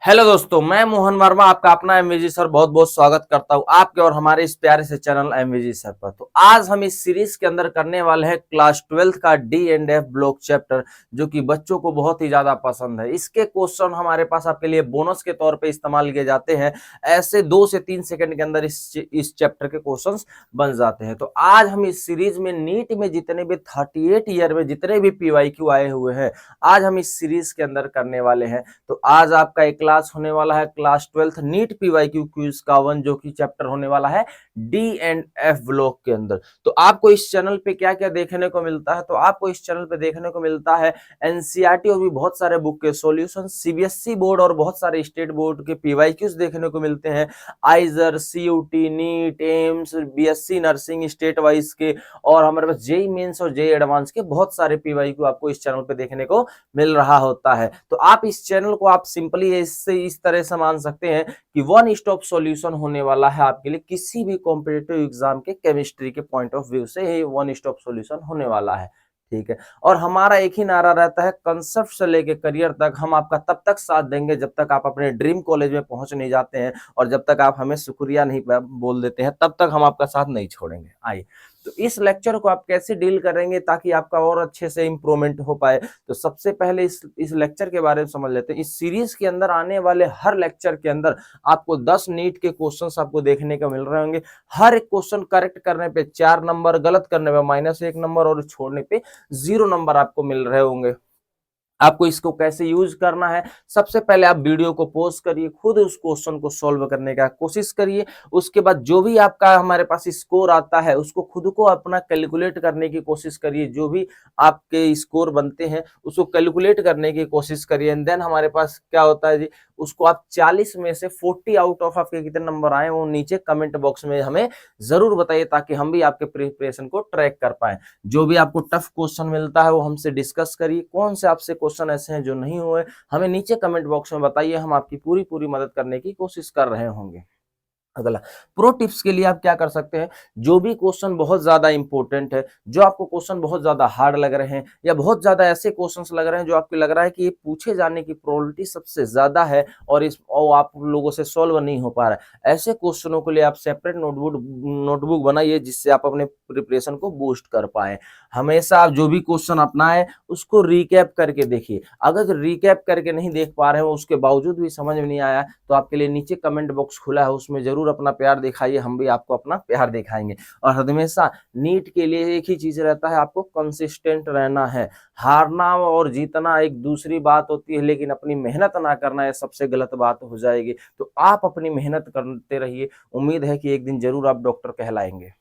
Hello दोस्तों, मैं मोहन वर्मा आपका अपना एमवीजी सर बहुत बहुत स्वागत करता हूं आपके और हमारे इस प्यारे से चैनल एमवीजी सर पर। तो आज हम इस सीरीज के अंदर करने वाले हैं क्लास 12th का D and F block chapter, जो कि बच्चों को बहुत ही ज्यादा पसंद है। इसके क्वेश्चन हमारे पास आपके लिए बोनस के तौर पे इस्तेमाल किए जाते हैं। ऐसे 2 से 3 सेकंड के अंदर इस चैप्टर के क्वेश्चन बन जाते हैं। तो आज हम इस सीरीज में नीट में जितने भी 38 ईयर में जितने भी पीवाईक्यू आए हुए हैं, आज हम इस सीरीज के अंदर करने वाले हैं। तो आज आपका एक क्लास होने वाला है class 12th NEET PYQ quiz का 1, जो कि चैप्टर होने वाला है डी एंड एफ ब्लॉक के अंदर। तो आपको इस चैनल पे क्या क्या देखने को मिलता है, तो आपको इस चैनल पे देखने को मिलता है एनसीईआरटी और भी बहुत सारे बुक के सॉल्यूशन, सीबीएसई बोर्ड और बहुत सारे स्टेट बोर्ड के पीवाईक्यूज देखने को मिलते हैं। IISER, CUET, NEET, AIIMS, BSc nursing state wise के, और हमारे पास जेई मेंस और जेई एडवांस के बहुत सारे पीवाईक्यू आपको इस चैनल पे देखने को मिल रहा होता है। तो आप इस चैनल को आप सिंपली इससे इस तरह से मान सकते हैं कि वन स्टॉप सॉल्यूशन होने वाला है आपके लिए। किसी भी कॉम्पिटिटिव एग्जाम के केमिस्ट्री के पॉइंट ऑफ व्यू से ये वन स्टॉप सॉल्यूशन होने वाला है। ठीक है, और हमारा एक ही नारा रहता है, कंसेप्ट से लेके करियर तक हम आपका तब तक साथ देंगे जब तक आप अपने ड्रीम कॉलेज में पहुंच नहीं जाते हैं, और जब तक आप हमें शुक्रिया नहीं बोल देते हैं तब तक हम आपका साथ नहीं छोड़ेंगे। आइए, तो इस लेक्चर को आप कैसे डील करेंगे ताकि आपका और अच्छे से इंप्रूवमेंट हो पाए, तो सबसे पहले इस लेक्चर के बारे में समझ लेते हैं। इस सीरीज के अंदर आने वाले हर लेक्चर के अंदर आपको 10 नीट के क्वेश्चंस आपको देखने को मिल रहे होंगे। हर एक क्वेश्चन करेक्ट करने पे 4 नंबर, गलत करने पे -1 नंबर और छोड़ने पे 0 नंबर आपको मिल रहे होंगे। आपको इसको कैसे यूज करना है, सबसे पहले आप वीडियो को पॉज करिए, खुद उस क्वेश्चन को सॉल्व करने का कोशिश करिए। उसके बाद जो भी आपका हमारे पास स्कोर आता है उसको खुद को अपना कैलकुलेट करने की कोशिश करिए। जो भी आपके स्कोर बनते हैं उसको कैलकुलेट करने की कोशिश करिए। एंड देन हमारे पास क्या होता है जी, उसको आप 40 में से 40 आउट ऑफ आपके कितने नंबर आए वो नीचे कमेंट बॉक्स में हमें जरूर बताइए, ताकि हम भी आपके प्रिपरेशन को ट्रैक कर पाए। जो भी आपको टफ क्वेश्चन मिलता है वो हमसे डिस्कस करिए। कौन से आपसे क्वेश्चन ऐसे हैं जो नहीं हुए, हमें नीचे कमेंट बॉक्स में बताइए, हम आपकी पूरी पूरी मदद करने की कोशिश कर रहे होंगे। अगला प्रो टिप्स के लिए आप क्या कर सकते हैं, जो भी क्वेश्चन बहुत ज्यादा इंपॉर्टेंट है, जो आपको क्वेश्चन बहुत ज्यादा हार्ड लग रहे हैं, या बहुत ज्यादा ऐसे क्वेश्चंस लग रहे हैं जो आपको लग रहा है कि ये पूछे जाने की प्रोबेबिलिटी सबसे ज्यादा है और आप लोगों से सॉल्व नहीं हो पा रहा है, ऐसे क्वेश्चनों के लिए आप सेपरेट नोटबुक बनाइए, जिससे आप अपने प्रिपरेशन को बूस्ट कर पाए। हमेशा आप जो भी क्वेश्चन अपनाए उसको रिकैप करके देखिए। अगर रिकैप करके नहीं देख पा रहे हो, उसके बावजूद भी समझ में नहीं आया, तो आपके लिए नीचे कमेंट बॉक्स खुला है, उसमें जरूर अपना प्यार दिखाइए, हम भी आपको अपना प्यार दिखाएंगे। और हमेशा नीट के लिए एक ही चीज रहता है, आपको कंसिस्टेंट रहना है। हारना और जीतना एक दूसरी बात होती है, लेकिन अपनी मेहनत ना करना ये सबसे गलत बात हो जाएगी। तो आप अपनी मेहनत करते रहिए, उम्मीद है कि एक दिन जरूर आप डॉक्टर कहलाएंगे।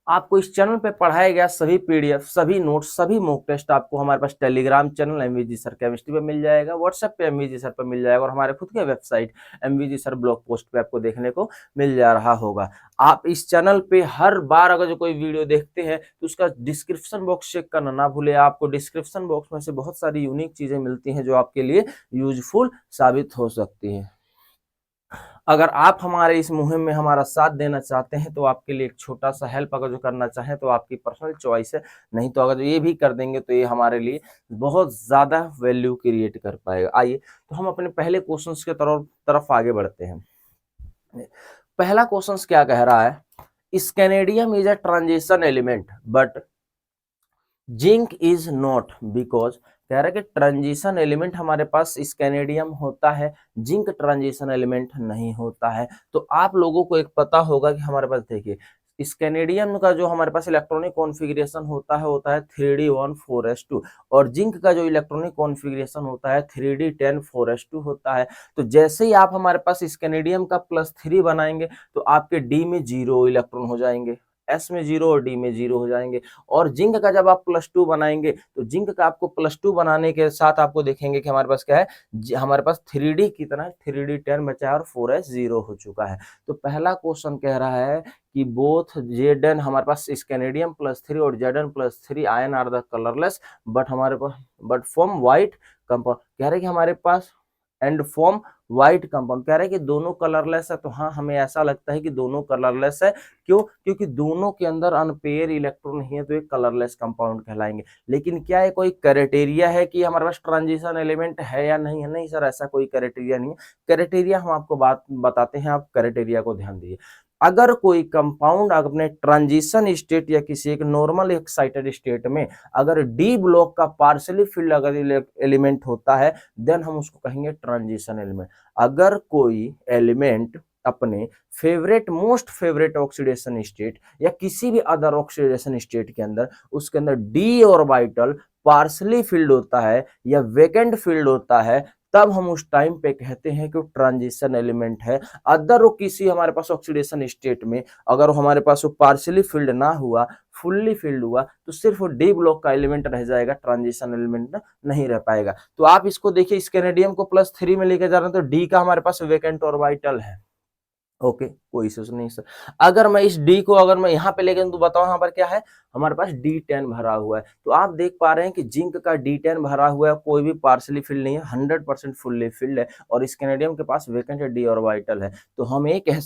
आपको इस चैनल पे पढ़ाया गया सभी पीडीएफ, सभी नोट्स, सभी मॉक टेस्ट आपको हमारे पास टेलीग्राम चैनल एमवीजी सर केमिस्ट्री पे मिल जाएगा, व्हाट्सएप पे एमवीजी सर पे मिल जाएगा, और हमारे खुद के वेबसाइट एमवीजी सर ब्लॉग पोस्ट पे आपको देखने को मिल जा रहा होगा। आप इस चैनल पे हर बार अगर जो कोई वीडियो देखते हैं तो उसका डिस्क्रिप्शन बॉक्स चेक करना ना भूले। आपको डिस्क्रिप्शन बॉक्स में से बहुत सारी यूनिक चीजें मिलती हैं जो आपके लिए यूजफुल साबित हो सकती है। अगर आप हमारे इस मुहिम में हमारा साथ देना चाहते हैं तो आपके लिए एक छोटा सा हेल्प अगर जो करना चाहें तो आपकी पर्सनल चॉइस है, नहीं तो अगर ये भी कर देंगे तो ये हमारे लिए बहुत ज़्यादा वैल्यू क्रिएट कर पाएगा। आइए, तो हम अपने पहले क्वेश्चंस के तरफ आगे बढ़ते हैं। पहला क्वेश्चन क्या कह रहा है, scandium is a transition element but zinc is not, because कह रहा है कि ट्रांजिशन एलिमेंट हमारे पास स्कैनेडियम होता है, जिंक ट्रांजिशन एलिमेंट नहीं होता है। तो आप लोगों को एक पता होगा कि हमारे पास देखिए, स्कैनेडियम का जो हमारे पास इलेक्ट्रॉनिक कॉन्फ़िगरेशन होता है 3d14s2, और जिंक का जो इलेक्ट्रॉनिक कॉन्फ़िगरेशन होता है 3d10 4s2 होता है। तो जैसे ही आप हमारे पास स्कैनेडियम का +3 बनाएंगे तो आपके डी में 0 इलेक्ट्रॉन हो जाएंगे, एस में 0 और डी में 0 हो जाएंगे। और जिंक का जब आप +2 बनाएंगे तो जिंक का आपको +2 बनाने के साथ आपको देखेंगे कि हमारे पास क्या है, हमारे पास 3d कितना है, 3d10 बचा है और 4s 0 हो चुका है। तो पहला क्वेश्चन कह रहा है कि बोथ Zn हमारे पास स्कैनेडियम +3 और Zn+3 ion are the colourless but हमारे पास बट फॉर्म व्हाइट कंपाउंड। कह रहे हैं कि हमारे पास एंड फॉर्म व्हाइट कंपाउंड। कह रहे हैं कि दोनों कलरलेस है, तो हाँ हमें ऐसा लगता है कि दोनों कलरलेस है। क्यों? क्योंकि दोनों के अंदर अनपेयर इलेक्ट्रॉन नहीं है, तो ये कलरलेस कंपाउंड कहलाएंगे। लेकिन क्या है कोई क्राइटेरिया है कि हमारे पास ट्रांजिशन एलिमेंट है या नहीं है? नहीं सर, ऐसा कोई क्राइटेरिया नहीं है। क्राइटेरिया हम आपको बात बताते हैं, आप क्राइटेरिया को ध्यान दीजिए। अगर कोई कंपाउंड अपने ट्रांजिशन स्टेट या किसी एक नॉर्मल एक्साइटेड स्टेट में अगर डी ब्लॉक का पार्शियली फिल्ड अगर एलिमेंट होता है, देन हम उसको कहेंगे ट्रांजिशन एलिमेंट। अगर कोई एलिमेंट अपने favourite most favourite oxidation state या किसी भी अदर ऑक्सीडेशन स्टेट के अंदर उसके अंदर डी ऑर्बिटल पार्शियली फिल्ड होता है या वेकेंट फिल्ड होता है, तब हम उस टाइम पे कहते हैं कि वो ट्रांजिशन एलिमेंट है। अदर वो किसी हमारे पास ऑक्सीडेशन स्टेट में अगर हमारे पास वो पार्शियली फिल्ड ना हुआ, फुल्ली फिल्ड हुआ, तो सिर्फ वो डी ब्लॉक का एलिमेंट रह जाएगा, ट्रांजिशन एलिमेंट नहीं रह पाएगा। तो आप इसको देखिए, इस कैनेडियम को +3 में लेके जा रहे हैं तो डी का हमारे पास वेकेंट ऑर्बिटल है। ओके, कोई इश्यू नहीं सर। अगर मैं इस डी को अगर मैं यहाँ पे लेके तो बताओ यहाँ पर क्या है, हमारे पास D10 भरा हुआ है। तो आप देख पा रहे हैं कि जिंक का D10 भरा हुआ है, कोई भी पार्शियली फिल्ड नहीं है, 100% फुल्ली फिल्ड है, और इस कैनेडियम के पास वेकेंट डी ऑर्बिटल है। तो हम ये कह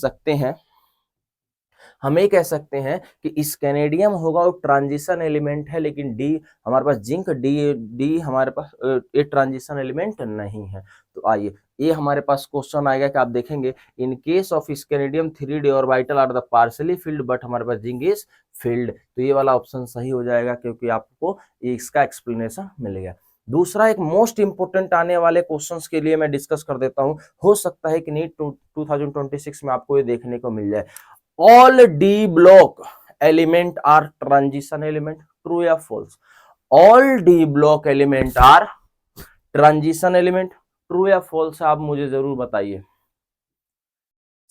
सकते हैं कि इस कैनेडियम होगा वो ट्रांजिशन एलिमेंट है, लेकिन डी हमारे पास जिंक डी हमारे पास ये ट्रांजिशन एलिमेंट नहीं है। तो आइए ये हमारे पास क्वेश्चन आएगा कि आप देखेंगे in case of scandium 3d orbital are the partially filled but हमारे पास जिंक इज फिल्ड। तो ये वाला ऑप्शन सही हो जाएगा, क्योंकि आपको इसका एक्सप्लेनेशन मिलेगा। दूसरा एक मोस्ट इंपोर्टेंट आने वाले क्वेश्चंस के लिए मैं डिस्कस कर देता हूं, हो सकता है कि नीट 2026 में आपको ये देखने को मिल जाए। All D block element are transition element, true या false? All D block element are transition element, true या फॉल्स? आप मुझे जरूर बताइए।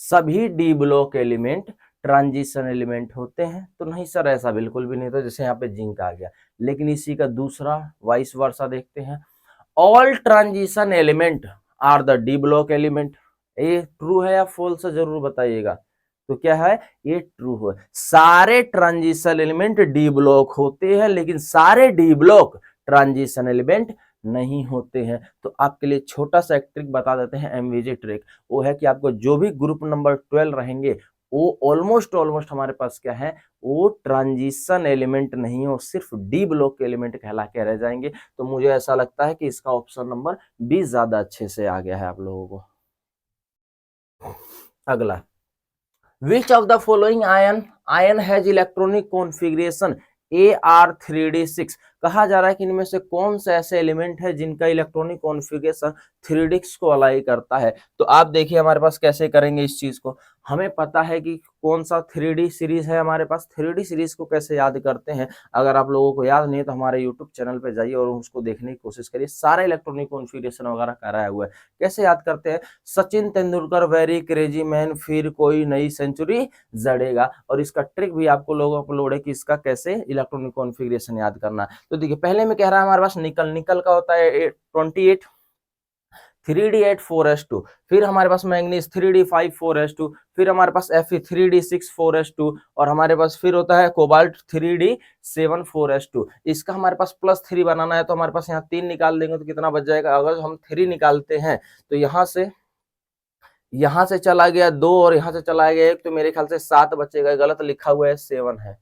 सभी D block element transition element होते हैं? तो नहीं सर, ऐसा बिल्कुल भी नहीं था, जैसे यहाँ पे जिंक आ गया। लेकिन इसी का दूसरा वाइस वर्सा देखते हैं, all transition element are the D block element. ये ट्रू है या फॉल्स है, जरूर बताइएगा। तो क्या है, ये ट्रू है। सारे ट्रांजिशन एलिमेंट डी ब्लॉक होते हैं, लेकिन सारे डी ब्लॉक ट्रांजिशन एलिमेंट नहीं होते हैं। तो आपके लिए छोटा सा एक ट्रिक बता देते हैं, एमवीजी ट्रिक। वो है कि आपको जो भी ग्रुप नंबर 12 रहेंगे वो ऑलमोस्ट हमारे पास क्या है, वो ट्रांजिशन एलिमेंट नहीं हो, सिर्फ डी ब्लॉक के एलिमेंट कहला के रह जाएंगे। तो मुझे ऐसा लगता है कि इसका ऑप्शन नंबर 20 ज्यादा अच्छे से आ गया है आप लोगों को। अगला, विच of the following ion has electronic configuration AR3D6? कहा जा रहा है कि इनमें से कौन सा ऐसे एलिमेंट है जिनका इलेक्ट्रॉनिक कॉन्फ़िगरेशन 3D6 को अलाइ करता है। तो आप देखिए हमारे पास कैसे करेंगे इस चीज को। हमें पता है कि कौन सा 3D सीरीज है हमारे पास। 3D सीरीज को कैसे याद करते हैं, अगर आप लोगों को याद नहीं है तो हमारे यूट्यूब चैनल पे जाइए और उसको देखने की कोशिश करिए, सारा इलेक्ट्रॉनिक कॉन्फ़िगरेशन वगैरह कराया हुआ है। कैसे याद करते हैं, Sachin Tendulkar very crazy man, फिर कोई नई सेंचुरी जड़ेगा। और इसका ट्रिक भी आपको लोगों अपलोड है कि इसका कैसे इलेक्ट्रॉनिक कॉन्फ़िगरेशन याद करना। तो देखिए पहले में कह रहा है हमारे पास निकल का होता है 28 3D8 4s2, फिर हमारे पास मैंगनीज 3D5 4s2, फिर हमारे पास Fe 3D6 4s2, और हमारे पास फिर होता है कोबाल्ट 3D7 4s2। इसका हमारे पास +3 बनाना है, तो हमारे पास यहाँ 3 निकाल देंगे तो कितना बच जाएगा। अगर हम 3 निकालते हैं तो यहाँ से चला गया 2 और यहाँ से चला गया 1, तो मेरे ख्याल से 7 बचेगा। गलत लिखा हुआ है, 7 है।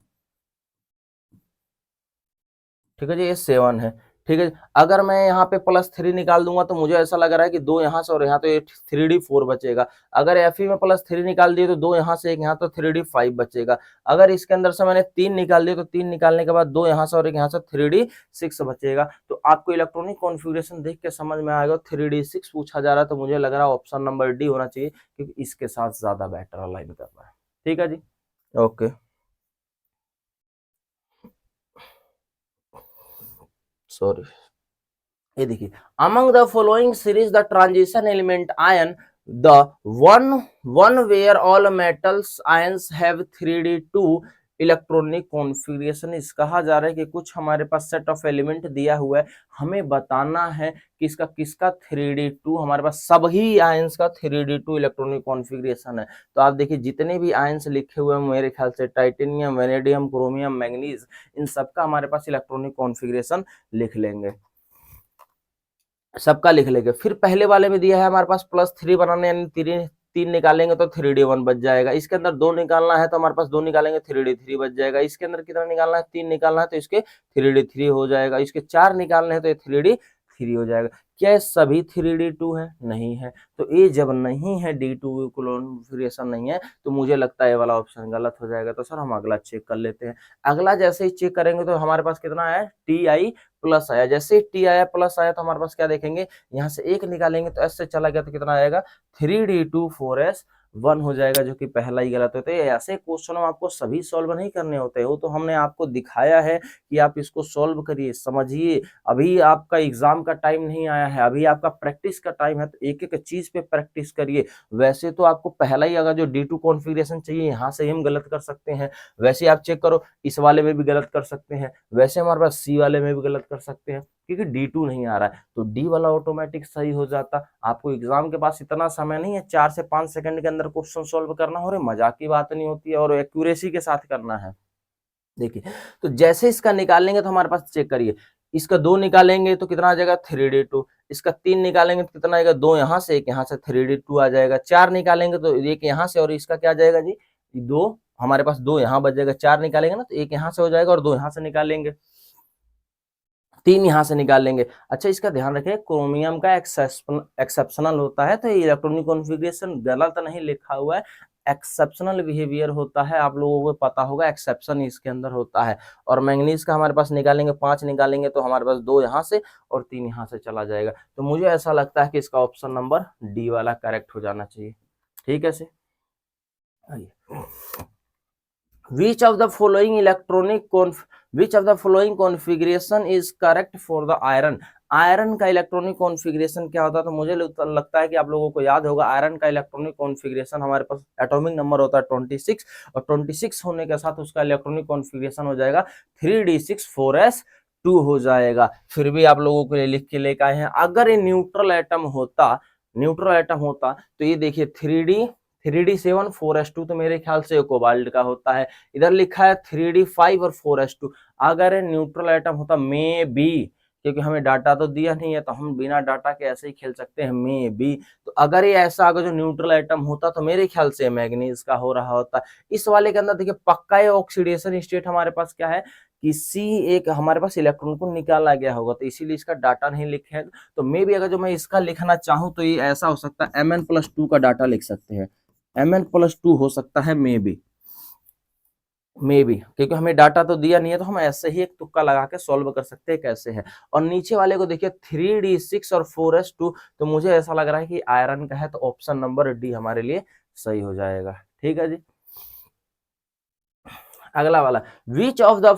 ठीक है जी, ये 7 है। ठीक है, अगर मैं यहाँ पे +3 निकाल दूंगा तो मुझे ऐसा लग रहा है कि 2 यहाँ से और यहाँ तो 3D4 बचेगा। अगर Fe में +3 निकाल दिए तो 2 यहाँ से 1 यहाँ तो 3D5 बचेगा। अगर इसके अंदर से मैंने 3 निकाल दिए तो 3 निकालने के बाद 2 यहाँ से और 1 यहाँ से 3D6 बचेगा। तो आपको इलेक्ट्रॉनिक कॉन्फ़िगरेशन देख के समझ में आएगा 3D6 पूछा जा रहा है, तो मुझे लग रहा है ऑप्शन नंबर डी होना चाहिए, क्योंकि इसके साथ ज्यादा बेटर अलाइन कर रहा है। ठीक है जी, ओके। सॉरी, ये देखिए, among the following series the transition element ion, the one where all metals ions have 3D2 electronic configuration. इस कहा जा रहा है कि कुछ हमारे पास सेट ऑफ एलिमेंट दिया हुआ है, हमें बताना है कि इसका किसका 3D2, हमारे पास सभी आयंस का 3D2 इलेक्ट्रॉनिक कॉन्फ़िगरेशन है। तो आप देखिए जितने भी आयंस लिखे हुए हैं मेरे ख्याल से टाइटेनियम, वेनेडियम, क्रोमियम, मैंगनीज, इन सबका हमारे पास इलेक्ट्रॉनिक कॉन्फ़िगरेशन लिख लेंगे। सबका लिख लेंगे। फिर पहले वाले में दिया है हमारे पास +3 बनाने, यानी तीन निकालेंगे तो 3D1 बच जाएगा। इसके अंदर 2 निकालना है तो हमारे पास 2 निकालेंगे 3D3 बच जाएगा। इसके अंदर कितना निकालना है, 3 निकालना है तो इसके 3D3 हो जाएगा। इसके 4 निकालने हैं तो ये 3D3 हो जाएगा। क्या ये सभी 3D2 है? नहीं है। तो ये जब नहीं है, D2 कॉन्फ़िगरेशन नहीं है, तो मुझे लगता है ये वाला ऑप्शन गलत हो जाएगा। तो सर हम अगला चेक कर लेते हैं। अगला जैसे ही चेक करेंगे तो हमारे पास कितना है, TI प्लस आया। जैसे ही टी आया प्लस आया तो हमारे पास क्या देखेंगे, यहाँ से 1 निकालेंगे तो एस से चला गया तो कितना आएगा, 3D2 4S1 हो जाएगा, जो कि पहला ही गलत होता है। ऐसे क्वेश्चन आपको सभी सॉल्व नहीं करने होते, वो तो हमने आपको दिखाया है कि आप इसको सॉल्व करिए, समझिए। अभी आपका एग्जाम का टाइम नहीं आया है, अभी आपका प्रैक्टिस का टाइम है, तो एक एक चीज पे प्रैक्टिस करिए। वैसे तो आपको पहला ही अगर जो D2 कॉन्फ़िगरेशन चाहिए, यहाँ से हम गलत कर सकते हैं। वैसे आप चेक करो, इस वाले में भी गलत कर सकते हैं, वैसे हमारे पास सी वाले में भी गलत कर सकते हैं, क्योंकि D2 नहीं आ रहा है, तो डी वाला ऑटोमेटिक सही हो जाता। आपको एग्जाम के पास इतना समय नहीं है, 4 से 5 सेकंड के अंदर क्वेश्चन सॉल्व करना हो रहा है, मजाक की बात नहीं होती है, और एक्यूरेसी के साथ करना है। देखिए, तो जैसे इसका निकालेंगे तो हमारे पास चेक करिए, इसका 2 निकालेंगे तो कितना आ जाएगा, 3D2। इसका 3 निकालेंगे तो कितना आएगा, 2 यहाँ से 1 यहाँ से, 3D2 आ जाएगा। 4 निकालेंगे तो 1 यहाँ से, और इसका क्या आ जाएगा जी, 2, हमारे पास 2 यहाँ बच जाएगा। 4 निकालेंगे ना तो 1 यहाँ से हो जाएगा, और 2 यहाँ से निकालेंगे, 3 यहाँ से निकाल लेंगे। अच्छा, इसका ध्यान रखें, क्रोमियम का एक्सेप्शनल होता है, तो ये इलेक्ट्रॉनिक कॉन्फ़िगरेशन गलत नहीं लिखा हुआ है, एक्सेप्शनल बिहेवियर होता है, आप लोगों को पता होगा, एक्सेप्शन इसके अंदर होता है। और मैंगनीज का हमारे पास निकालेंगे, 5 निकालेंगे तो हमारे पास 2 यहाँ से और 3 यहाँ से चला जाएगा। तो मुझे ऐसा लगता है कि इसका ऑप्शन नंबर डी वाला करेक्ट हो जाना चाहिए। ठीक है से Which of the following configuration is correct for the iron? Iron का इलेक्ट्रॉनिक कॉन्फ़िगरेशन क्या होता है, तो मुझे लगता है कि आप लोगों को याद होगा, आयरन का इलेक्ट्रॉनिक कॉन्फ़िगरेशन हमारे पास एटॉमिक नंबर होता है 26, और 26 होने के साथ उसका इलेक्ट्रॉनिक कॉन्फ़िगरेशन हो जाएगा 3D6 4S2 हो जाएगा। फिर भी आप लोगों को ये लिख के लेकर आए हैं, अगर ये न्यूट्रल एटम होता तो ये देखिए 3D7 4S2, तो मेरे ख्याल से कोबाल्ट का होता है। इधर लिखा है 3D5 और 4S2, अगर न्यूट्रल एटम होता मे बी, क्योंकि हमें डाटा तो दिया नहीं है, तो हम बिना डाटा के ऐसे ही खेल सकते हैं, मे बी। तो अगर ये ऐसा अगर जो न्यूट्रल एटम होता तो मेरे ख्याल से मैग्नीज का हो रहा होता। इस वाले के अंदर देखिए पक्का ये ऑक्सीडेशन स्टेट हमारे पास क्या है, किसी एक हमारे पास इलेक्ट्रॉन को निकाला गया होगा, तो इसीलिए इसका डाटा नहीं लिखे हैं। तो मे बी अगर जो मैं इसका लिखना चाहूँ तो ये ऐसा हो सकता है, Mn+2 का डाटा लिख सकते हैं, Mn+2 हो सकता है, मे बी, क्योंकि हमें डाटा तो दिया नहीं है, तो हम ऐसे ही एक तुक्का लगा के सॉल्व कर सकते हैं कैसे है। और नीचे वाले को देखिए 3D6 और 4S2, तो मुझे ऐसा लग रहा है कि आयरन का है, तो ऑप्शन नंबर डी हमारे लिए सही हो जाएगा। ठीक है जी। अगला वाला, which of the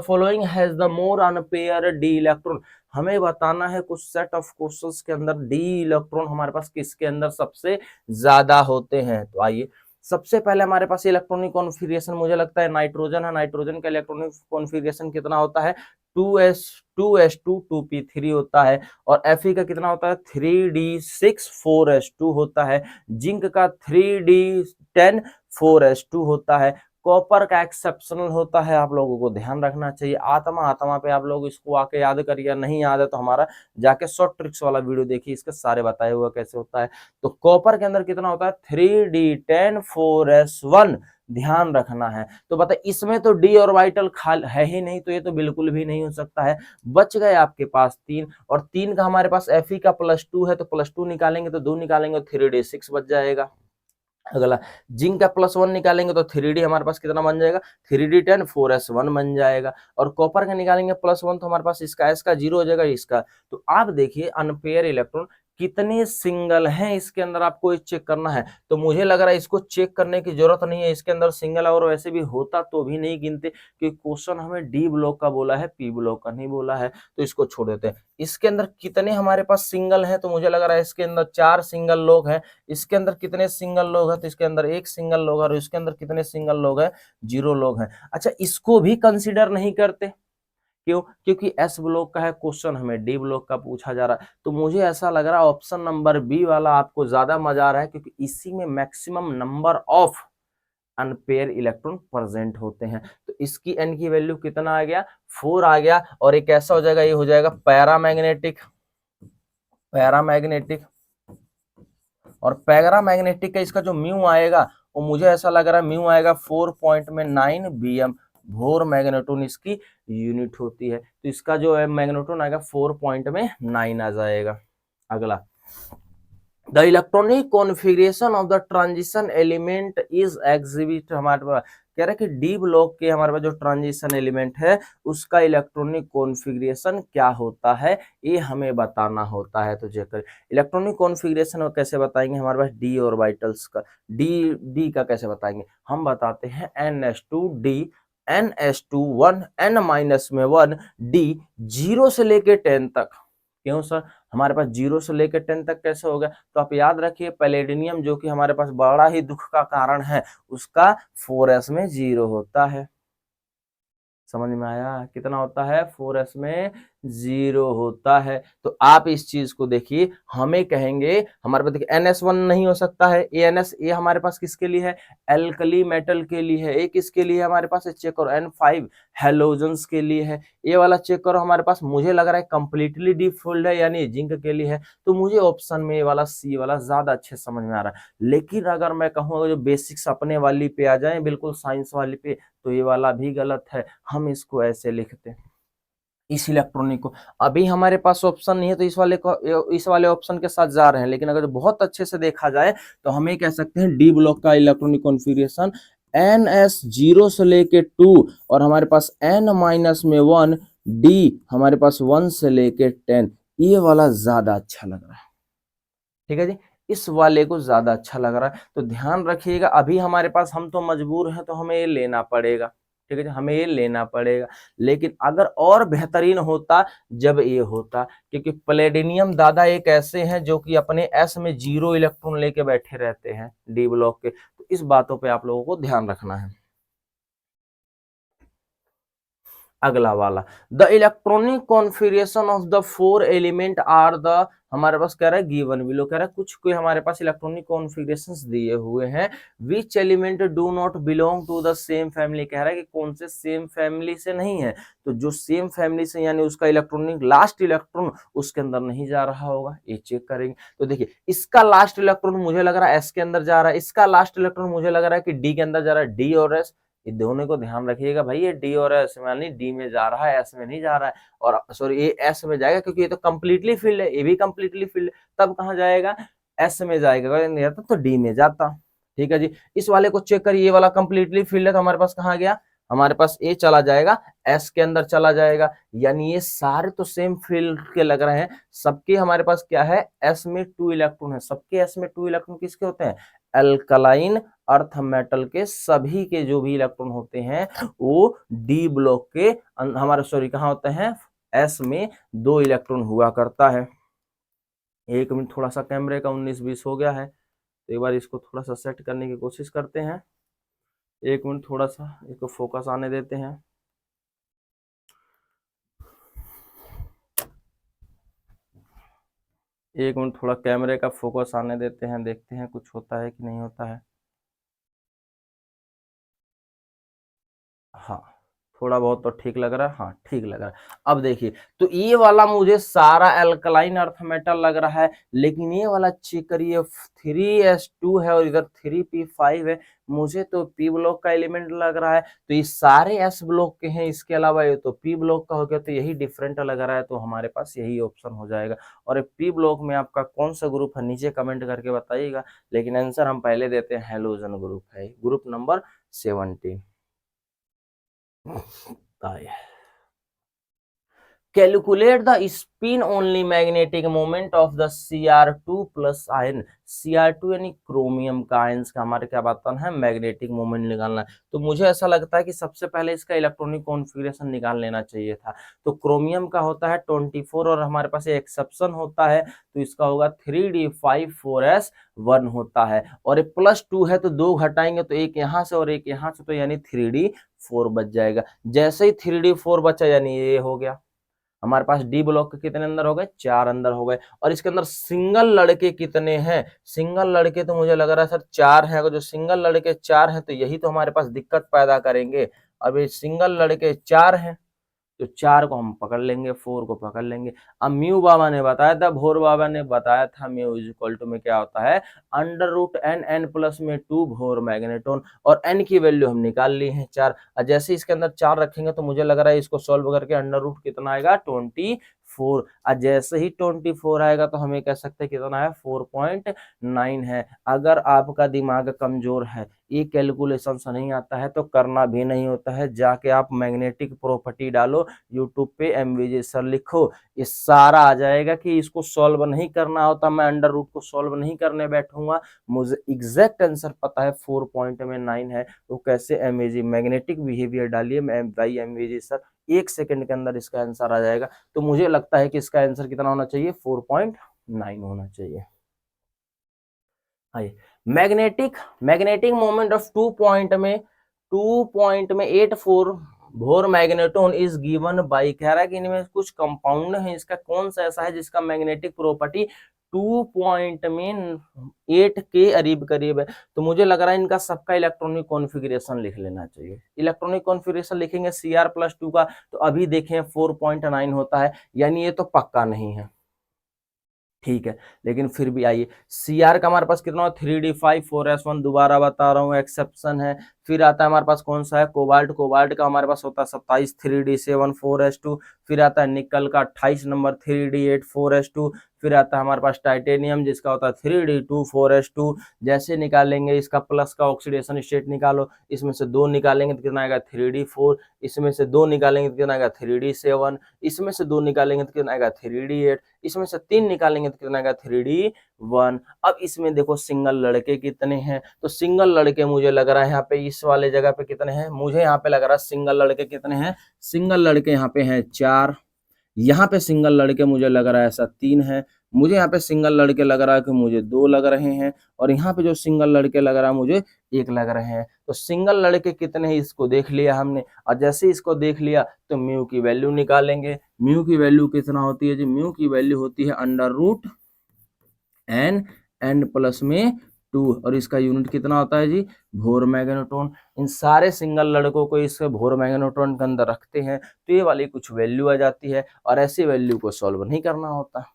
following has the more unpair D electron? हमें बताना है कुछ सेट ऑफ क्वेश्चंस के अंदर डी इलेक्ट्रॉन हमारे पास किसके अंदर सबसे ज्यादा होते हैं। तो आइए, सबसे पहले हमारे पास इलेक्ट्रॉनिक कॉन्फ़िगरेशन मुझे लगता है नाइट्रोजन है। नाइट्रोजन का इलेक्ट्रॉनिक कॉन्फ़िगरेशन कितना होता है, 2s2 2p3 होता है। और Fe का कितना होता है, 3d6 4s2 होता है। जिंक का 3d10 4s2 होता है। कॉपर का एक्सेप्शनल होता है, आप लोगों को ध्यान रखना चाहिए। आत्मा पे आप लोग इसको आके याद करिए, नहीं याद है तो हमारा जाके शॉर्ट ट्रिक्स वाला वीडियो देखिए, इसके सारे बताए हुए कैसे होता है। तो कॉपर के अंदर कितना होता है, 3d10 4s1, ध्यान रखना है। तो बता, इसमें तो डी ऑर्बिटल है ही नहीं, तो ये तो बिल्कुल भी नहीं हो सकता है। बच गए आपके पास 3, और 3 का हमारे पास Fe का +2 है, तो +2 निकालेंगे तो 2 निकालेंगे तो 3d6 बच जाएगा। अगला, जिंक का +1 निकालेंगे तो 3D हमारे पास कितना बन जाएगा, 3d10 4s1 बन जाएगा। और कॉपर का निकालेंगे +1 तो हमारे पास इसका 0 हो जाएगा, इसका। तो आप देखिए अनपेयर इलेक्ट्रॉन कितने सिंगल हैं इसके अंदर, आपको चेक करना है। तो मुझे लग रहा है इसको चेक करने की जरूरत नहीं है, इसके अंदर सिंगल और वैसे भी होता तो भी नहीं गिनते, क्योंकि क्वेश्चन हमें डी ब्लॉक का बोला है, पी ब्लॉक का नहीं बोला है, तो इसको छोड़ देते हैं। इसके अंदर कितने हमारे पास सिंगल हैं, तो मुझे लग रहा है इसके अंदर 4 सिंगल लोग हैं। इसके अंदर कितने सिंगल लोग हैं, तो इसके अंदर 1 सिंगल लोग है, और इसके अंदर कितने सिंगल लोग हैं, 0 लोग हैं। अच्छा, इसको भी कंसीडर नहीं करते, क्यों, क्योंकि एस ब्लॉक का है, क्वेश्चन हमें डी ब्लॉक का पूछा जा रहा है। तो मुझे ऐसा लग रहा है ऑप्शन नंबर बी वाला आपको ज्यादा मजा आ रहा है, क्योंकि इसी में maximum number of unpaired electron present होते हैं। तो इसकी एन की वैल्यू कितना आ गया, 4 आ गया। और एक ऐसा हो जाएगा, ये हो जाएगा पैरामैग्नेटिक, पैरामैग्नेटिक, और पैरामैग्नेटिक का इसका जो म्यू आएगा वो मुझे ऐसा लग रहा है म्यू आएगा 4.9 BM। भोर मैग्नेटोन इसकी यूनिट होती है, तो इसका जो है मैग्नेटोन आएगा 4.9 आ जाएगा। अगला, the electronic configuration of the transition element is exhibit, हमारे पास कह रहा है कि डी ब्लॉक के हमारे पास जो ट्रांजिशन एलिमेंट है उसका इलेक्ट्रॉनिक कॉन्फ़िगरेशन क्या होता है ये हमें बताना होता है। तो चेक करें इलेक्ट्रॉनिक कॉन्फ़िगरेशन कैसे बताएंगे, हमारे पास डी ऑर्बिटल्स का डी का कैसे बताएंगे, हम बताते हैं NS2D NS2 1 N-1 D 0 से लेके 10 तक। क्यों सर, हमारे पास 0 से लेकर 10 तक कैसे होगा, तो आप याद रखिए पैलेडिनियम जो कि हमारे पास बड़ा ही दुख का कारण है उसका 4s में 0 होता है। समझ में आया, कितना होता है 4s में 0 होता है। तो आप इस चीज को देखिए, हमें कहेंगे हमारे पास देखिए NS1 नहीं हो सकता है, ANS ये हमारे पास किसके लिए है, एल्कली मेटल के लिए है। ये किसके लिए है हमारे पास, चेक करो N5 हेलोजन्स के लिए है। ये वाला चेक करो हमारे पास मुझे लग रहा है कंप्लीटली डिफोल्ड है यानी जिंक के लिए है। तो मुझे ऑप्शन में ये वाला सी वाला ज्यादा अच्छे समझ में आ रहा है। लेकिन अगर मैं कहूँ जो बेसिक्स अपने वाली पे आ जाए बिल्कुल साइंस वाली पे, तो ये वाला भी गलत है। हम इसको ऐसे लिखते हैं इस इलेक्ट्रॉनिक को, अभी हमारे पास ऑप्शन नहीं है तो इस वाले ऑप्शन के साथ जा रहे हैं। लेकिन अगर बहुत अच्छे से देखा जाए तो हम ये कह सकते हैं डी ब्लॉक का इलेक्ट्रॉनिक कॉन्फ़िगरेशन NS 0 से लेके 2 और हमारे पास N-1 D हमारे पास 1 से लेके 10, ये वाला ज्यादा अच्छा लग रहा है। ठीक है जी, इस वाले को ज्यादा अच्छा लग रहा है। तो ध्यान रखिएगा, अभी हमारे पास हम तो मजबूर हैं तो हमें ये लेना पड़ेगा। ठीक है जी, हमें ये लेना पड़ेगा। लेकिन अगर और बेहतरीन होता जब ये होता, क्योंकि प्लेडिनियम दादा एक ऐसे हैं जो कि अपने S में 0 इलेक्ट्रॉन लेके बैठे रहते हैं डी ब्लॉक के। तो इस बातों पे आप लोगों को ध्यान रखना है। अगला वाला, the electronic configuration of the 4 element are the, हमारे पास कह रहा है गिवन बिलो, कह रहा है कुछ कोई हमारे पास इलेक्ट्रॉनिक कॉन्फ़िगरेशंस दिए हुए हैं। Which element do not belong to the same family, कह रहा है कि कौन से सेम फैमिली से नहीं है। तो जो सेम फैमिली से यानी उसका इलेक्ट्रॉनिक लास्ट इलेक्ट्रॉन उसके अंदर नहीं जा रहा होगा, ये चेक करेंगे। तो देखिए इसका लास्ट इलेक्ट्रॉन मुझे लग रहा है S के अंदर जा रहा है, इसका लास्ट इलेक्ट्रॉन मुझे लग रहा है कि D के अंदर जा रहा है, D और S। ये दोनों को ध्यान रखिएगा भाई, ये डी और एस में यानी डी में जा रहा है, एस में नहीं जा रहा है। और सॉरी ये एस में जाएगा क्योंकि ये तो कंप्लीटली फील्ड है, ये भी कंप्लीटली फील्ड है। तब कहाँ जाएगा, एस में जाएगा, अगर नहीं जाता तो डी में जाता। ठीक है जी, इस वाले को चेक करिए, ये वाला कंप्लीटली फील्ड है तो हमारे पास कहाँ गया, हमारे पास ए चला जाएगा, एस के अंदर चला जाएगा। यानी ये सारे तो सेम फील्ड के लग रहे हैं। सबके हमारे पास क्या है, एस में 2 इलेक्ट्रॉन है। सबके एस में 2 इलेक्ट्रॉन किसके होते हैं, अल्कलाइन अर्थ मेटल के सभी के जो भी इलेक्ट्रॉन होते हैं वो डी ब्लॉक के हमारे सॉरी कहाँ होते हैं, एस में 2 इलेक्ट्रॉन हुआ करता है। एक मिनट, थोड़ा सा कैमरे का 19-20 हो गया है, तो एक बार इसको थोड़ा सा सेट करने की कोशिश करते हैं। एक मिनट, थोड़ा सा इसको फोकस आने देते हैं। एक मिनट, थोड़ा कैमरे का फोकस आने देते हैं, देखते हैं कुछ होता है कि नहीं होता है। हाँ, थोड़ा बहुत तो ठीक लग रहा है, हाँ ठीक लग रहा है। अब देखिए, तो ये वाला मुझे सारा अल्कलाइन अर्थ मेटल लग रहा है, लेकिन ये वाला चेक करिए 3s2 है और इधर 3p5 है। मुझे तो p ब्लॉक का एलिमेंट लग रहा है, तो ये सारे s ब्लॉक के हैं, इसके अलावा ये तो p ब्लॉक का हो गया, तो यही डिफरेंट लग रहा है। तो हमारे पास यही ऑप्शन हो जाएगा। और p ब्लॉक में आपका कौन सा ग्रुप है नीचे कमेंट करके बताइएगा, लेकिन आंसर हम पहले देते हैं, हेलोजन ग्रुप है, group number 70। Calculate the spin only magnetic moment of the Cr2 plus ion। Cr2 यानी क्रोमियम का आयंस का हमारे क्या बात है, मैग्नेटिक मोमेंट निकालना है। तो मुझे ऐसा लगता है कि सबसे पहले इसका इलेक्ट्रॉनिक कॉन्फ़िगरेशन निकाल लेना चाहिए था। तो क्रोमियम का होता है 24 और हमारे पास एक्सेप्शन होता है, तो इसका होगा 3d5 4s1 होता है। और ये +2 है तो 2 घटाएंगे तो एक यहाँ से और एक यहाँ से, तो यानी 3d4 बच जाएगा। जैसे ही 3d4 बचा यानी ये हो गया। हमारे पास डी ब्लॉक के कितने अंदर हो गए, 4 अंदर हो गए। और इसके अंदर सिंगल लड़के कितने हैं, सिंगल लड़के तो मुझे लग रहा है सर 4 है। अगर जो सिंगल लड़के 4 हैं तो यही तो हमारे पास दिक्कत पैदा करेंगे। अब ये सिंगल लड़के 4 हैं तो 4 को हम पकड़ लेंगे, 4 को पकड़ लेंगे। अब म्यू बाबा ने बताया था, भोर बाबा ने बताया था म्यू इज इक्वल टू में क्या होता है under root N, N plus में 2 भोर मैग्नेटोन, और एन की वैल्यू हम निकाल ली है 4। जैसे इसके अंदर 4 रखेंगे तो मुझे लग रहा है इसको सॉल्व करके अंडर रूट कितना आएगा 24। जैसे ही 24 आएगा तो हमें कह सकते हैं कितना है 4.9 है। अगर आपका दिमाग कमजोर है, ये कैलकुलेशन नहीं आता है तो करना भी नहीं होता है, जाके आप मैग्नेटिक प्रॉपर्टी डालो यूट्यूब पे, एमवीजे सर लिखो, ये सारा आ जाएगा। कि इसको सॉल्व नहीं करना होता, मैं अंडर रूट को सॉल्व नहीं करने बैठूंगा, मुझे एग्जैक्ट आंसर पता है 4.9 है। तो कैसे एमवीजे मैग्नेटिक बिहेवियर डालिए बाई एमवीजे सर, 1 सेकंड के अंदर इसका आंसर आ जाएगा। तो मुझे लगता है कि इसका आंसर कितना होना चाहिए 4.9 होना चाहिए। मैग्नेटिक मैग्नेटिक मोमेंट ऑफ 2.84 भोर मैग्नेटोन इज गिवन बाई, कह रहा है कि इनमें कुछ कंपाउंड है, इसका कौन सा ऐसा है जिसका मैग्नेटिक प्रॉपर्टी 2.8 के करीब करीब है। तो मुझे लग रहा है इनका सबका इलेक्ट्रॉनिक कॉन्फ़िगरेशन लिख लेना चाहिए। इलेक्ट्रॉनिक कॉन्फ़िगरेशन लिखेंगे Cr+2 का, तो अभी देखें 4.9 होता है, यानी ये तो पक्का नहीं है, ठीक है। लेकिन फिर भी आइए, सी आर का हमारे पास कितना 3d5 4s1, दोबारा बता रहा हूँ एक्सेप्शन है। फिर आता है हमारे पास कौन सा है कोबाल्ट, कोबाल्ट का हमारे पास होता है 27 3d7 4s2। फिर आता है निकल का 28 नंबर 3d8 4s2। फिर आता है हमारे पास टाइटेनियम जिसका होता है 3d2 4s2। जैसे निकालेंगे इसका प्लस का ऑक्सीडेशन स्टेट निकालो, इसमें से 2 निकालेंगे तो कितना आएगा 3d4, इसमें से 2 निकालेंगे तो कितना आएगा 3d7, इसमें से 2 निकालेंगे तो कितना आएगा 3d8, इसमें से 3 निकालेंगे तो कितना आएगा 3d1। अब इसमें देखो सिंगल लड़के कितने हैं, तो सिंगल लड़के मुझे लग रहा है यहाँ पे इस वाले जगह पे कितने हैं, मुझे यहाँ पे लग रहा है सिंगल लड़के कितने हैं, सिंगल लड़के यहाँ पे हैं 4, यहाँ पे सिंगल लड़के मुझे लग रहा है ऐसा 3 है, मुझे यहाँ पे सिंगल लड़के लग रहा है कि मुझे 2 लग रहे हैं, और यहाँ पे जो सिंगल लड़के लग रहा है मुझे 1 लग रहे हैं। तो सिंगल लड़के कितने हैं इसको देख लिया हमने, और जैसे इसको देख लिया तो म्यू की वैल्यू निकालेंगे। म्यू की वैल्यू कितना होती है जी, म्यू की वैल्यू होती है under root N, N plus में 2, और इसका यूनिट कितना होता है जी भोर मैग्नेटोन। इन सारे सिंगल लड़कों को इस भोर मैग्नेटोन के अंदर रखते हैं तो ये वाली कुछ वैल्यू आ जाती है, और ऐसी वैल्यू को सॉल्व नहीं करना होता।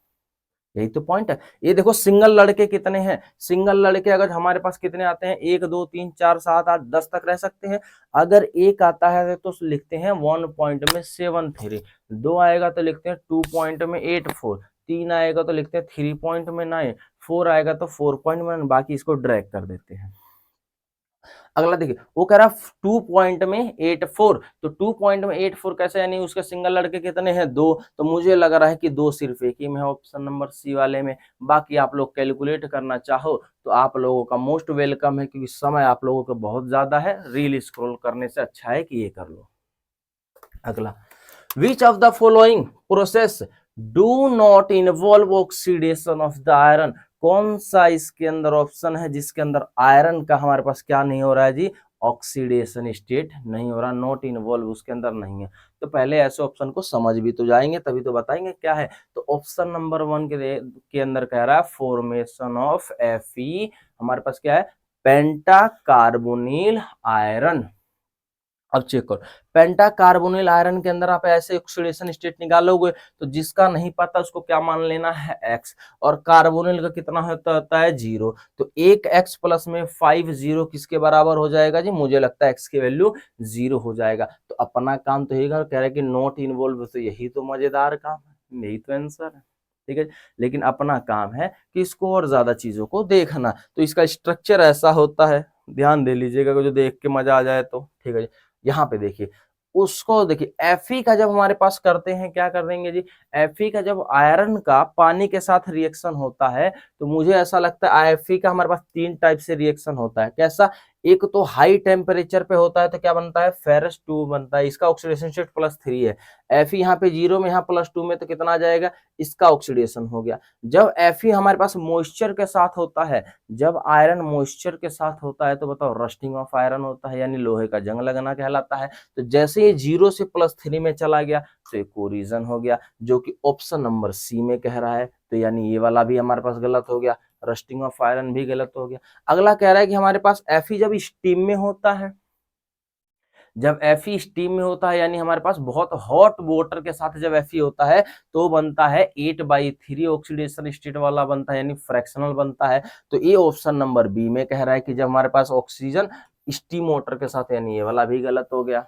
यही तो पॉइंट है। ये देखो सिंगल लड़के कितने हैं, सिंगल लड़के अगर हमारे पास कितने आते हैं 1 2 3 4 7 8 10 तक रह सकते हैं। अगर एक आता है तो लिखते हैं 1.73, 2 आएगा तो लिखते हैं 2.84, 3 आएगा तो लिखते हैं 3.9, 4 आएगा तो 4.1, बाकी इसको ड्रैग कर देते हैं। अगला देखिए वो कह रहा 2.84, तो 2.84 कैसे, यानी उसके सिंगल लड़के कितने हैं 2, तो मुझे लग रहा है कि 2 सिर्फ एक ही में है ऑप्शन नंबर सी वाले में। बाकी आप लोग कैलकुलेट करना चाहो तो आप लोगों का मोस्ट वेलकम है, क्योंकि समय आप लोगों का बहुत ज्यादा है, रील स्क्रॉल करने से अच्छा है कि ये कर लो। अगला, विच of the following process do not involve oxidation of the iron, कौन सा इसके अंदर ऑप्शन है जिसके अंदर आयरन का हमारे पास क्या नहीं हो रहा है जी, ऑक्सीडेशन स्टेट नहीं हो रहा, नॉट इन्वॉल्व उसके अंदर नहीं है। तो पहले ऐसे ऑप्शन को समझ भी तो जाएंगे तभी तो बताएंगे क्या है। तो ऑप्शन नंबर 1 के अंदर कह रहा है फॉर्मेशन ऑफ Fe, हमारे पास क्या है पेंटा कार्बोनिल आयरन। अब चेक करो, पेंटा कार्बोनिल आयरन के अंदर आप ऐसे ऑक्सीडेशन स्टेट निकालोगे तो जिसका नहीं पता उसको क्या मान लेना है x, और कार्बोनिल का कितना होता है 0, तो एक x प्लस में 5 0 किसके बराबर हो जाएगा जी, मुझे लगता है x की वैल्यू 0 हो जाएगा। तो अपना काम तो यही कह रहा है कि नॉट इन्वॉल्व, तो यही तो मजेदार काम है, यही तो आंसर है, ठीक है। लेकिन अपना काम है कि इसको और ज्यादा चीजों को देखना, तो इसका स्ट्रक्चर ऐसा होता है, ध्यान दे लीजिएगा, जो देख के मजा आ जाए तो ठीक है। यहाँ पे देखिए उसको देखिए Fe का जब हमारे पास करते हैं क्या कर देंगे जी, Fe का जब आयरन का पानी के साथ रिएक्शन होता है तो मुझे ऐसा लगता है Fe का हमारे पास 3 टाइप से रिएक्शन होता है। कैसा, एक तो हाई टेम्परेचर पे होता है तो क्या बनता है Ferrous 2 बनता है, इसका ऑक्सीडेशन स्टेट +3 है। Fe यहाँ पे 0 में, यहाँ +2 में, तो कितना आ जाएगा, इसका ऑक्सीडेशन हो गया। जब Fe हमारे पास मॉइस्चर के साथ होता है, जब आयरन मॉइस्चर के साथ होता है तो बताओ रस्टिंग ऑफ आयरन होता है, यानी लोहे का जंग लगना कहलाता है। तो जैसे ये 0 से +3 में चला गया तो ये कोरिजन हो गया, जो कि ऑप्शन नंबर सी में कह रहा है। तो यानी ये वाला भी हमारे पास गलत हो गया, रस्टिंग ऑफ आयरन भी गलत हो गया। अगला कह रहा है कि हमारे पास Fe जब स्टीम में होता है, जब Fe स्टीम में होता है यानी हमारे पास बहुत हॉट वाटर के साथ जब Fe होता है तो बनता है 8/3 ऑक्सीडेशन स्टेट वाला बनता है यानी फ्रैक्शनल बनता है। तो ये ऑप्शन नंबर बी में कह रहा है कि जब हमारे पास ऑक्सीजन स्टीम वाटर के साथ, यानी ये वाला भी गलत हो गया।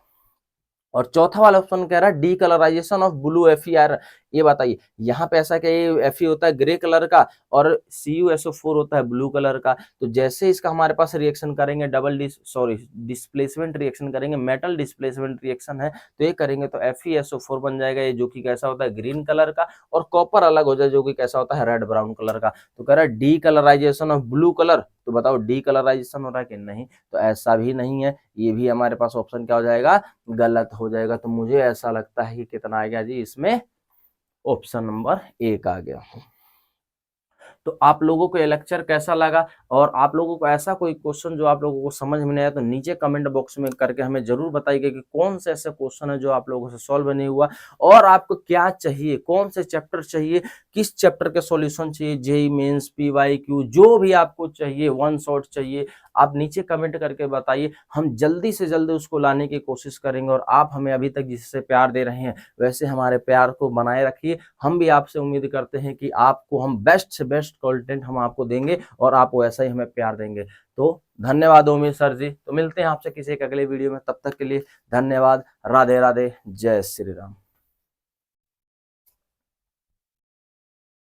और चौथा वाला ऑप्शन कह रहा है D colourisation of blue FeR। ये बताइए यहाँ पे ऐसा क्या, ये Fe होता है ग्रे कलर का और CuSO4 होता है ब्लू कलर का। तो जैसे इसका हमारे पास रिएक्शन करेंगे डिस्प्लेसमेंट रिएक्शन करेंगे, मेटल डिस्प्लेसमेंट रिएक्शन है, तो ये करेंगे तो FeSO4 बन जाएगा, ये जो कि कैसा होता है ग्रीन कलर का, और कॉपर अलग हो जाए जो कि कैसा होता है रेड ब्राउन कलर का। तो कह रहा है D colourisation of blue colour. तो बताओ डी कलराइजेशन हो रहा है कि नहीं, तो ऐसा भी नहीं है, ये भी हमारे पास ऑप्शन क्या हो जाएगा, गलत हो जाएगा। तो मुझे ऐसा लगता है कि कितना आ गया जी, इसमें ऑप्शन नंबर 1 आ गया। तो आप लोगों को ये लेक्चर कैसा लगा, और आप लोगों को ऐसा कोई क्वेश्चन जो आप लोगों को समझ में नहीं आया तो नीचे कमेंट बॉक्स में करके हमें जरूर बताइए कि कौन से ऐसे क्वेश्चन है जो आप लोगों से सॉल्व नहीं हुआ, और आपको क्या चाहिए, कौन से चैप्टर चाहिए, किस चैप्टर के सॉल्यूशन चाहिए, जेईई मेंस, PYQ, जो भी आपको चाहिए, वन शॉट चाहिए, आप नीचे कमेंट करके बताइए। हम जल्दी से जल्दी उसको लाने की कोशिश करेंगे, और आप हमें अभी तक जिससे प्यार दे रहे हैं वैसे हमारे प्यार को बनाए रखिए। हम भी आपसे उम्मीद करते हैं कि आपको हम बेस्ट से बेस्ट कंटेंट हम आपको देंगे और आप वैसा ही हमें प्यार देंगे। तो धन्यवाद उमेश सर जी। तो मिलते हैं आपसे किसी एक अगले वीडियो में, तब तक के लिए धन्यवाद। राधे राधे, जय श्री राम।